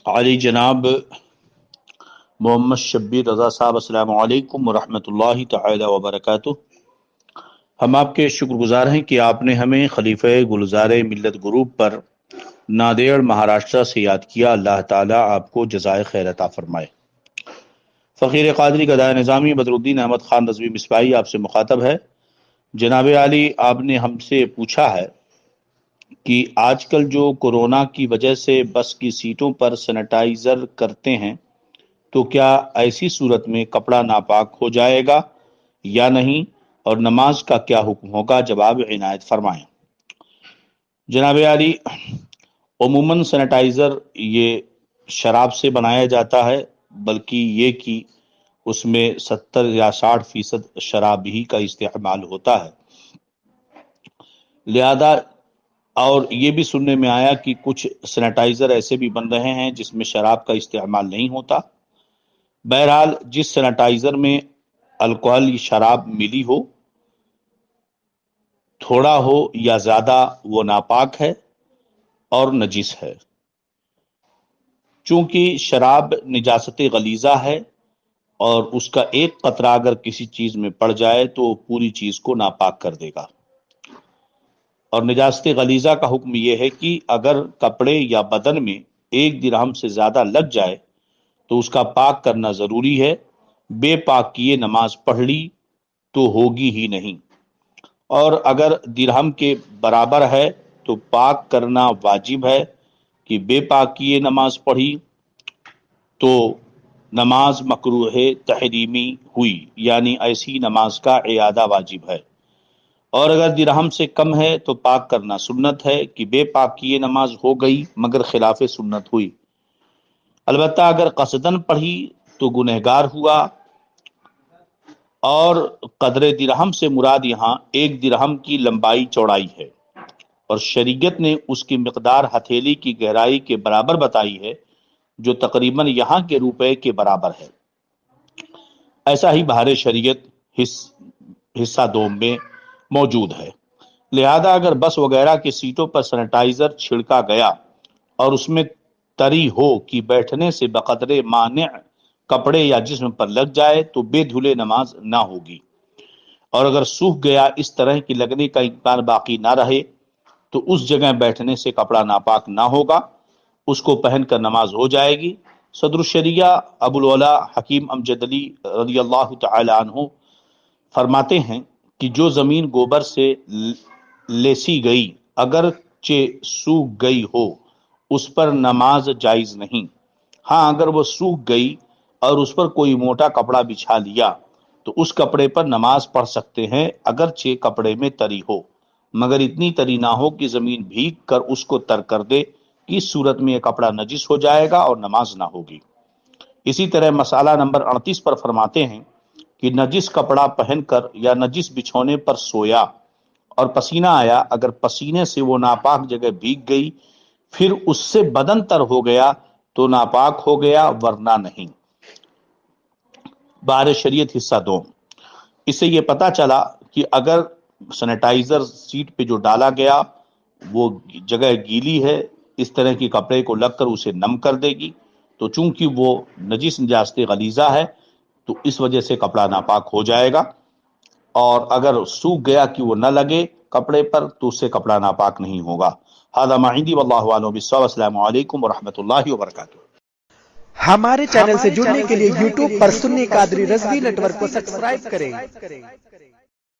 علی جناب محمد شبیر رضا صاحب، السلام علیکم ورحمۃ اللہ تعالی وبرکاتہ۔ ہم آپ کے شکر گزار ہیں کہ آپ نے ہمیں خلیفہ گلزار ملت گروپ پر نادیڑ مہاراشٹر سے یاد کیا۔ اللہ تعالیٰ آپ کو جزائے خیر عطا فرمائے۔ فقیر قادری گدائے نظامی بدر الدین احمد خان رضوی مصباحی آپ سے مخاطب ہے۔ جناب عالی، آپ نے ہم سے پوچھا ہے کہ آج کل جو کورونا کی وجہ سے بس کی سیٹوں پر سینیٹائزر کرتے ہیں، تو کیا ایسی صورت میں کپڑا ناپاک ہو جائے گا یا نہیں، اور نماز کا کیا حکم ہوگا؟ جواب عنایت فرمائیں۔ جناب عالی، عموماً سینیٹائزر یہ شراب سے بنایا جاتا ہے، بلکہ یہ کہ اس میں 70 یا 60% شراب ہی کا استعمال ہوتا ہے۔ لہذا اور یہ بھی سننے میں آیا کہ کچھ سینیٹائزر ایسے بھی بن رہے ہیں جس میں شراب کا استعمال نہیں ہوتا۔ بہرحال جس سینیٹائزر میں الکوہل شراب ملی ہو، تھوڑا ہو یا زیادہ، وہ ناپاک ہے اور نجس ہے۔ چونکہ شراب نجاست غلیظہ ہے اور اس کا ایک قطرہ اگر کسی چیز میں پڑ جائے تو پوری چیز کو ناپاک کر دے گا۔ اور نجاست غلیظہ کا حکم یہ ہے کہ اگر کپڑے یا بدن میں 1 درہم سے زیادہ لگ جائے تو اس کا پاک کرنا ضروری ہے۔ بے پاک کیے نماز پڑھ لی تو ہوگی ہی نہیں، اور اگر درہم کے برابر ہے تو پاک کرنا واجب ہے۔ کہ بے پاک کیے نماز پڑھی تو نماز مکروہ تحریمی ہوئی، یعنی ایسی نماز کا اعادہ واجب ہے۔ اور اگر درہم سے کم ہے تو پاک کرنا سنت ہے۔ کہ بے پاک کیے نماز ہو گئی مگر خلاف سنت ہوئی۔ البتہ اگر قصدن پڑھی تو گنہگار ہوا۔ اور قدر درہم سے مراد یہاں 1 درہم کی لمبائی چوڑائی ہے، اور شریعت نے اس کی مقدار ہتھیلی کی گہرائی کے برابر بتائی ہے، جو تقریباً یہاں کے روپے کے برابر ہے۔ ایسا ہی بہار شریعت حصہ 2 میں موجود ہے۔ لہذا اگر بس وغیرہ کی سیٹوں پر سینیٹائزر چھڑکا گیا اور اس میں تری ہو کہ بیٹھنے سے بقدر مانع کپڑے یا جسم پر لگ جائے تو بے دھلے نماز نہ ہوگی، اور اگر سوکھ گیا اس طرح کی لگنے کا امکان باقی نہ رہے تو اس جگہ بیٹھنے سے کپڑا ناپاک نہ ہوگا، اس کو پہن کر نماز ہو جائے گی۔ صدر الشریعہ ابو الولا حکیم امجد علی رضی اللہ تعالی عنہ فرماتے ہیں کہ جو زمین گوبر سے لیسی گئی اگرچہ سوکھ گئی ہو، اس پر نماز جائز نہیں۔ ہاں اگر وہ سوکھ گئی اور اس پر کوئی موٹا کپڑا بچھا لیا تو اس کپڑے پر نماز پڑھ سکتے ہیں، اگرچہ کپڑے میں تری ہو، مگر اتنی تری نہ ہو کہ زمین بھیگ کر اس کو تر کر دے، کہ اس صورت میں یہ کپڑا نجس ہو جائے گا اور نماز نہ ہوگی۔ اسی طرح مسئلہ نمبر 38 پر فرماتے ہیں کہ نجس کپڑا پہن کر یا نجس بچھونے پر سویا اور پسینہ آیا، اگر پسینے سے وہ ناپاک جگہ بھیگ گئی پھر اس سے بدن تر ہو گیا تو ناپاک ہو گیا، ورنہ نہیں۔ بہار شریعت حصہ 2۔ اس سے یہ پتہ چلا کہ اگر سینیٹائزر سیٹ پہ جو ڈالا گیا وہ جگہ گیلی ہے، اس طرح کی کپڑے کو لگ کر اسے نم کر دے گی، تو چونکہ وہ نجاست غلیظہ ہے تو اس وجہ سے کپڑا ناپاک ہو جائے گا، اور اگر سوکھ گیا کہ وہ نہ لگے کپڑے پر تو اس سے کپڑا ناپاک نہیں ہوگا۔ ھذا ما عندی واللہ اعلم بالصواب۔ السلام علیکم ورحمۃ اللہ وبرکاتہ۔ ہمارے چینل سے جڑنے کے لیے YouTube پر سنی قادری رضوی نیٹ ورک کو سبسکرائب کریں۔